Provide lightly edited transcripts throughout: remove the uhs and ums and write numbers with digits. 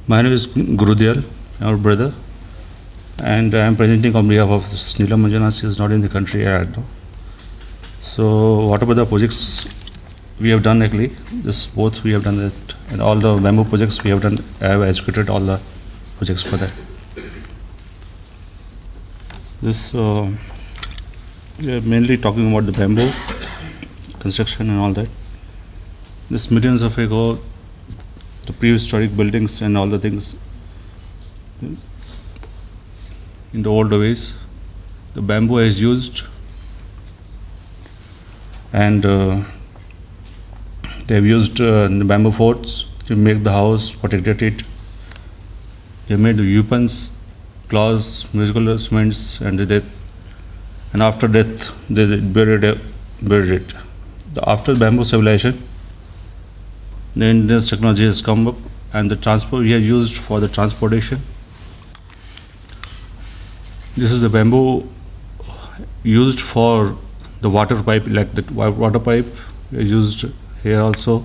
My name is Gurudyal, our brother, and I am presenting on behalf of Neelam Manjana. She is not in the country right now. So whatever the projects we have done, actually, this both we have done it, and all the bamboo projects we have done. I have executed all the projects for that. This we are mainly talking about the bamboo construction and all that. This millions of ago, the prehistoric buildings and all the things in the older ways, the bamboo is used, and they have used the bamboo forts to make the house, protected it. They made the weapons, claws, musical instruments, and after death they buried it. After bamboo civilization, the Indian technology has come up, and the transport we have used for the transportation. This is the bamboo used for the water pipe, like the water pipe used here also.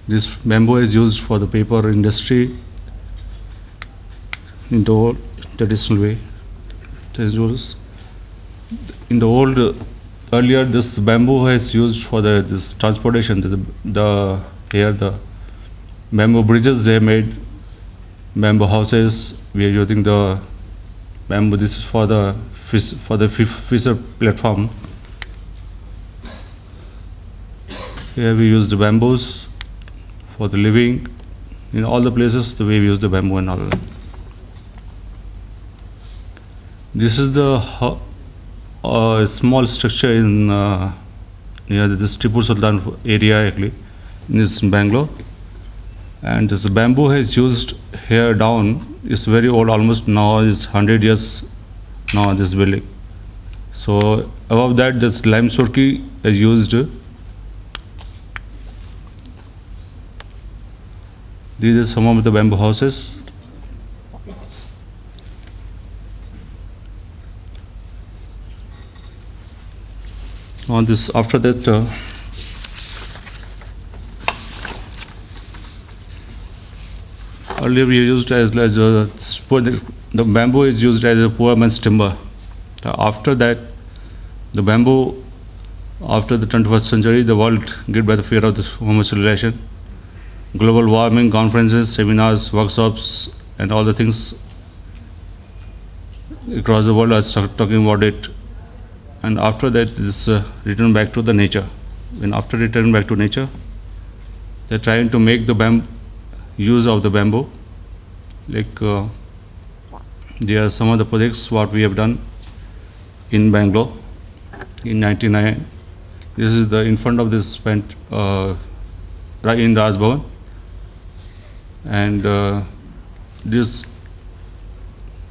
This bamboo is used for the paper industry in the old traditional way. In the old earlier, this bamboo is used for this transportation. The bamboo bridges they made, bamboo houses. We are using the bamboo. This is for the fisher platform. Here we use the bamboos for the living. In all the places, the way we use the bamboo and all that. This is the small structure in near this Tipu Sultan area, actually, in this Bangalore. And this bamboo is used here down. It's very old, almost now is 100 years now, this building. So above that, this lime surki is used. These are some of the bamboo houses. On this, after that, earlier we used as the bamboo is used as a poor man's timber. After that, the bamboo, after the 21st century, the world get by the fear of this human civilization. Global warming, conferences, seminars, workshops, and all the things across the world are talking about it. And after that, this return back to the nature. When after return back to nature, they're trying to make the use of the bamboo. Like there are some of the projects what we have done in Bangalore in '99. This is the in front of this plant in Raj Bhavan, and this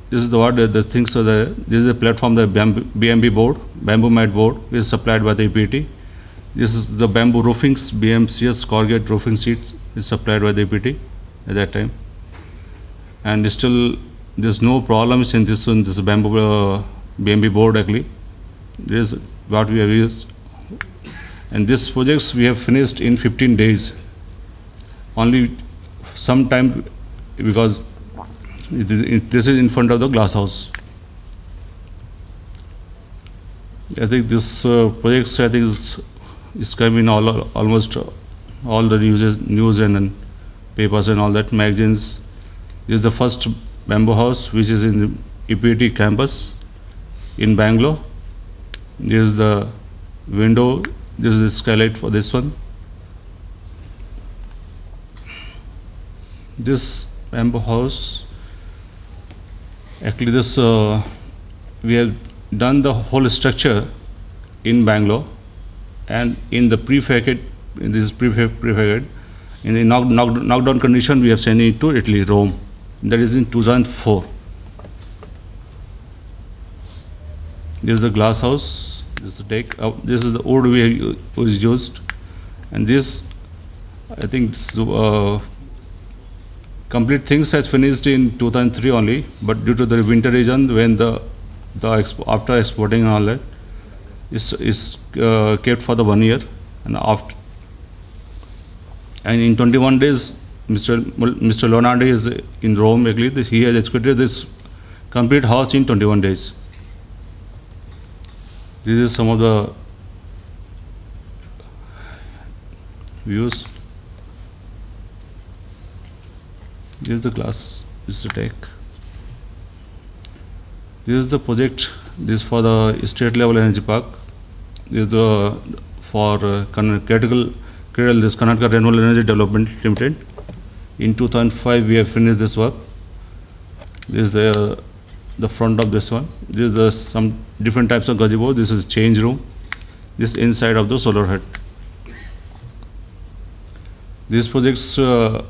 is the things. This is the platform, the BMB board, bamboo mat board, is supplied by the EPT. This is the bamboo roofings, BMCS corrugate roofing sheets is supplied by the EPT at that time. And still, there's no problems in this bamboo BMB board, actually. This is what we have used. And these projects we have finished in 15 days. Only some time, because this is in front of the glass house. I think this projects, I think, is coming in almost all the news and papers and all that, magazines. This is the first bamboo house which is in the EPT campus in Bangalore. This is the window. This is the skylight for this one. This bamboo house, actually, this we have done the whole structure in Bangalore, and in the prefabed, in this prefabed, in the knockdown condition, we have sent it to Italy, Rome. That is in 2004. This is the glass house. This is the deck. This is the wood we was used, and this, I think, this, complete things has finished in 2003 only. But due to the winter region, when after exporting and all that, is kept for the 1 year, and And in 21 days, Mr. Leonardo is in Rome. Actually, he has executed this complete house in 21 days. This is some of the views. This is the glass. This is the take. This is the project. This is for the state level energy park. This is the for critical this Karnataka Renewable Energy Development Limited. In 2005, we have finished this work. This is the front of this one. This is the some different types of gazebo. This is change room. This is inside of the solar hut. These projects I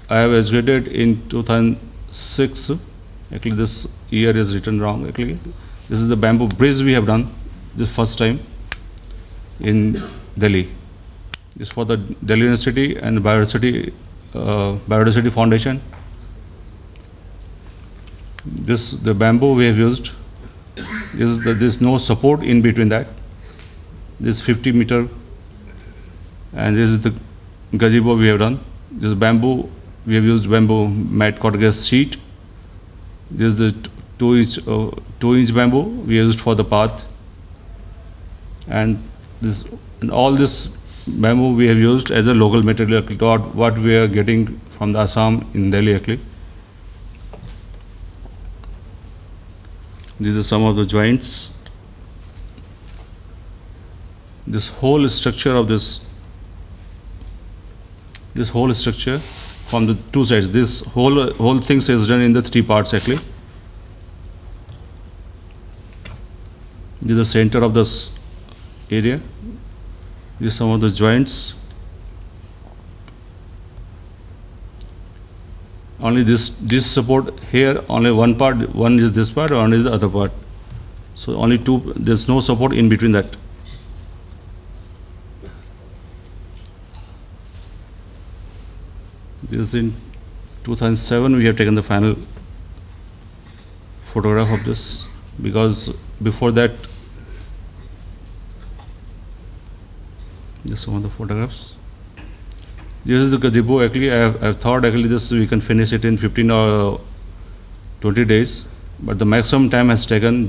have executed in 2006. Actually, this year is written wrong. Actually, this is the bamboo bridge we have done this first time in Delhi. This is for the Delhi University and Biodiversity Foundation. This the bamboo we have used. There is no support in between that. This 50-meter, and this is the gazebo we have done. This is bamboo. We have used bamboo mat corrugated sheet. This is the 2-inch bamboo we used for the path, and all this bamboo we have used as a local material, what we are getting from the Assam in Delhi actually. These are some of the joints. This whole structure of this whole structure from the two sides. This whole thing is done in the 3 parts actually. This is the center of this area. These are some of the joints. Only this support here, only one part, one is this part, one is the other part. So only two, there's no support in between that. This is in 2007 we have taken the final photograph of this, because before that, just some of the photographs. This is the gazebo. Actually, I have thought actually this we can finish it in 15 or 20 days, but the maximum time has taken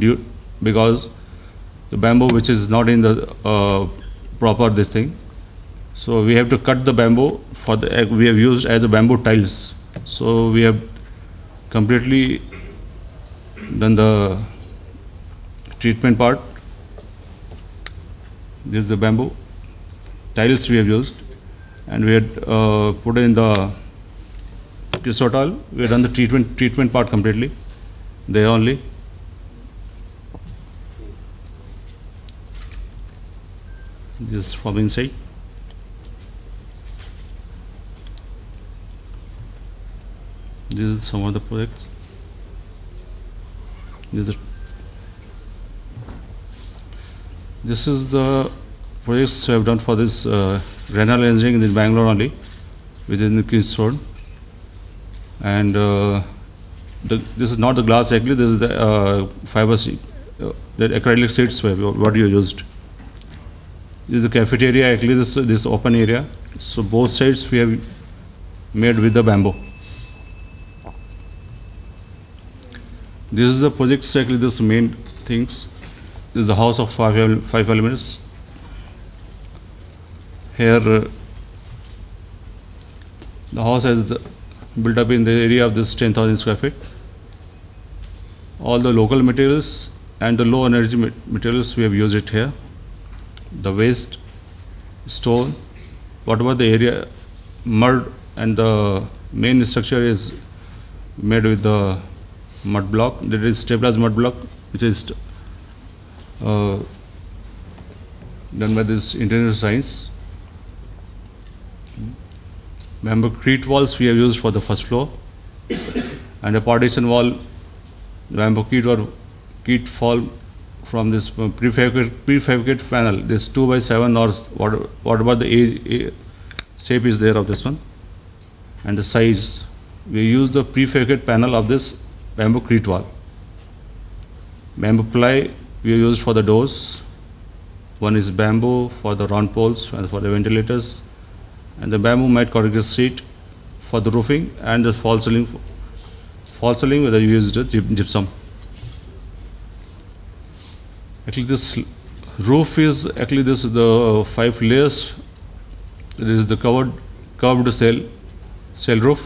because the bamboo which is not in the proper this thing. So we have to cut the bamboo for the we have used as a bamboo tiles. So we have completely done the treatment part. This is the bamboo tiles we have used, and we had put in the chrysotile. We have done the treatment part completely there only. This is from inside. This is some of the projects. This is the projects I have done for this renal engineering in Bangalore only, within the Queens Road. And this is not the glass actually, this is the fiber sheet, the acrylic sheets what you used. This is the cafeteria actually, this open area. So both sides we have made with the bamboo. This is the projects actually, this main things. This is the house of five elements. Here the house is built up in the area of this 10,000 square feet. All the local materials and the low energy materials we have used it here. The waste, stone, whatever the area, mud, and the main structure is made with the mud block. There is stabilized mud block which is done by this International Science. Bamboo crete walls we have used for the first floor, and a partition wall, bamboo crete fall from this prefabricated panel, this 2x7 or whatever the shape is there of this one, and the size. We use the prefabricated panel of this bamboo crete wall. Bamboo ply we have used for the doors. One is bamboo for the round poles and for the ventilators, and the bamboo mat corrugated sheet for the roofing, and the false ceiling. False ceiling where you used gypsum. Actually, this roof is actually this is the 5 layers. It is the curved cell roof,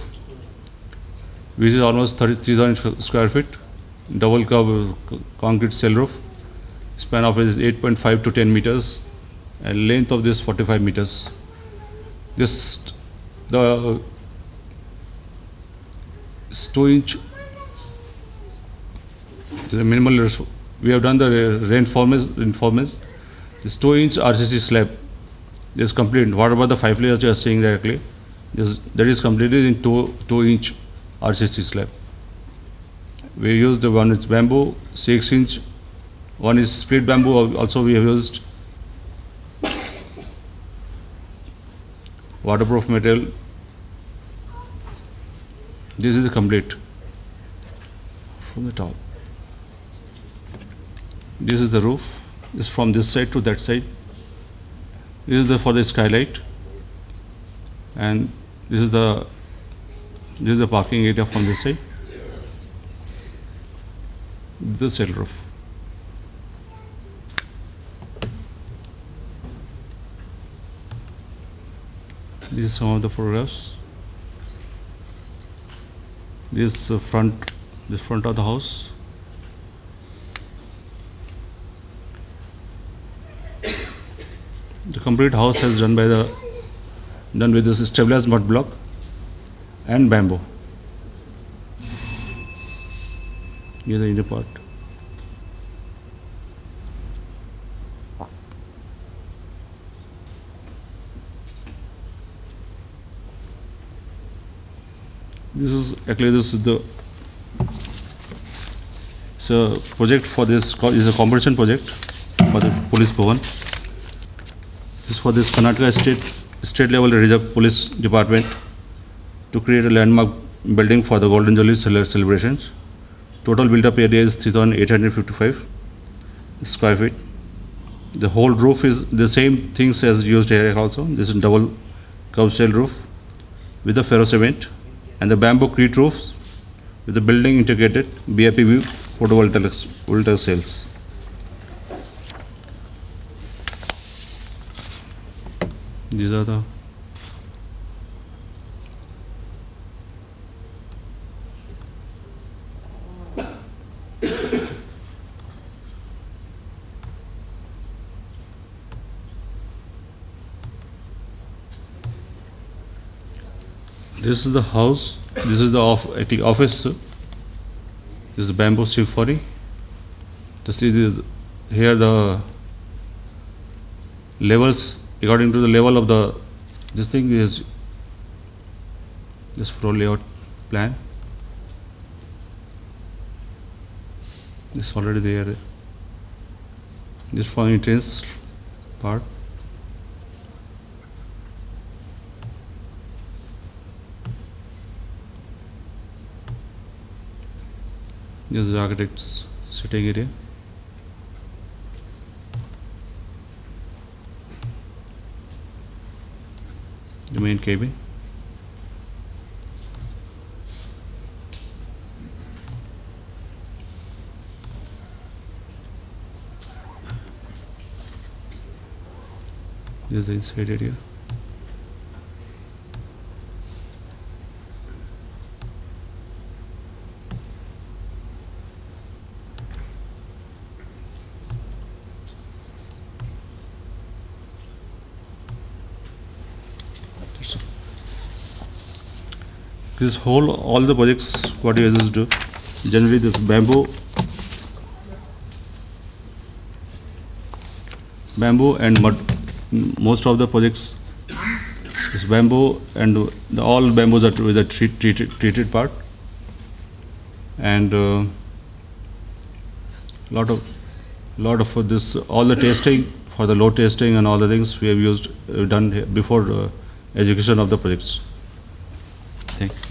which is almost 33,000 square feet. Double curved concrete cell roof. Span of it is 8.5 to 10 meters, and length of this 45 meters. This the 2-inch. The minimal. We have done the reinforcements. This 2-inch RCC slab is complete. What about the 5 layers you are seeing directly? That is completed in 2-inch RCC slab. We used the one is bamboo 6-inch. One is split bamboo. Also we have used waterproof material. This is the complete from the top. This is the roof. This is from this side to that side. This is for the skylight, and this is the parking area from this side. The cell roof. These are some of the photographs. This front of the house. The complete house is done with this stabilized mud block and bamboo. Here is the inner part. This is the it's a project for this is a competition project for the police bhavan. This is for this Karnataka state level reserve police department to create a landmark building for the Golden Jubilee celebrations. Total built-up area is 3,855 square feet. The whole roof is the same things as used here also. This is double curved cell roof with the ferro cement, and the bamboo crete roofs with the building integrated BIPV photovoltaic cells. These are the this is the house. This is the office. This is bamboo symphony. Here the levels according to the level of the this thing is this floor layout plan. This already there. This for entrance part. This is the architect's sitting area. The main cabin. This is the inside area. This whole all the projects what you guys do generally this bamboo and mud. Most of the projects is bamboo, and all bamboos are with a treated part, and lot of this all the testing for the load testing and all the things we have done before execution of the projects. Thank you.